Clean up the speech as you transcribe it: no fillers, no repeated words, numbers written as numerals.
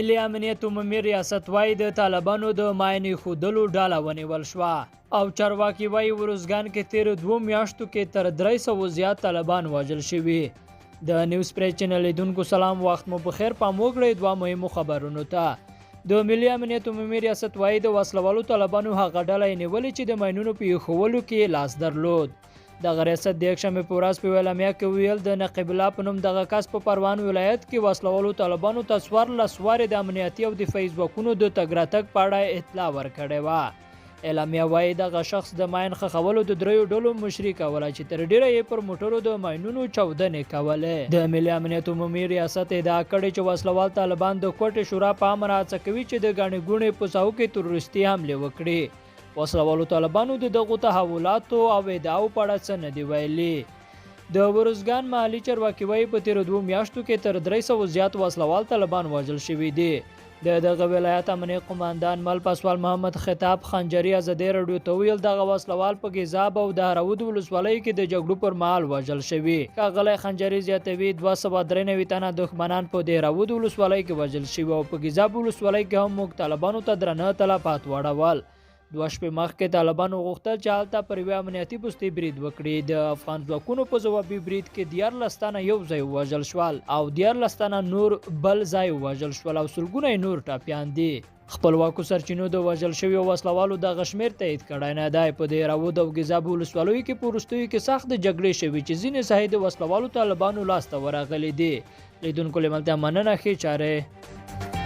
ملي امنیت عمومي ریاست وایي د طالبانو د ماینې ښودلو ډله ونیول شوه او چارواکي وایي ورزګان کې تیر 2 میاشتو کې تر 300 زیات طالبان وژل شوي. د نیوز پریس چینل لیدونکو سلام، وخت مو بخیر. پام وکړئ دوه مهمو خبرونو ته. د ملي امنیت عمومي ریاست وایي د وسلوالو طالبانو هغه ډله یې نیولې چې د ماینونو په ایښولو کې لاس درلود. دغه ریاست د یکشنبې په ورځ په اعلامیه کې ویل د نقیب الله په نوم دغه کس په پروان ولایت کې وسلوالو طالبانو ته 14 وارې د امنیتي او دفاعي ځواکونو د تګ راتګ په اړه اطلاع ورکړې وه. اعلامیه وایي دغه شخص د ماین ښخولو د 3 ډلو مشري کوله چې تر ډیره یې پر موټرو د ماینونو چاودنې کولې. د ملي امنیت عمومي ریاست ادعا کړې چې وسلوال طالبان د کوټې شورا په امر هڅه کوي چې د ګڼې ګوڼې په ساحو کې تروریستي حملې وکړي. وسلوالو طالبانو د دغو تحولاتو او ادعاو په اړه څه نه دي ویلي. د ورزګان محلي چارواکي وایي په تیرو 2 میاشتو کې تر 300 زیات وسلوال طالبان وژل شوي دي. د دغه ولایت امنیه قماندان مل پاسوال محمد خطاب خنجري ازادي راډیو ته ویل دغه وسلوال په ګیزاب او د هرود ولسوالۍ کې د جګړو پر مهال وژل شوي. ښاغلی خنجري زیاتوي 293 تنه دښمنان په د هرود ولسوالۍ کې وژل شوي او په ګیزاب ولسوالۍ کې هم موږ طالبانو ته درنه تلفات واړول. 2 شپې مخکې طالبانو غوښتل چې هلته پر یوې امنیتي پوستې برید وکړي. د افغان ځواکونو په ځوابي برید کې 14 تنه یو ځای ووژل شول او 14 تنه نور بل ځای ووژل شول او سلګونه نور ټپیان دي. خپلواکو سرچینو د وژل شویو وسلوالو دغه شمېر تایید کړی نه دی. په د هرود او ګیزاب ولسوالیو کې په وروستیو کې سخت جګړې شوي چې ځینې ساحې د وسلوالو طالبانو لاسته ورغلي دي. لیدونکو له ملته مننه، ښې چارې.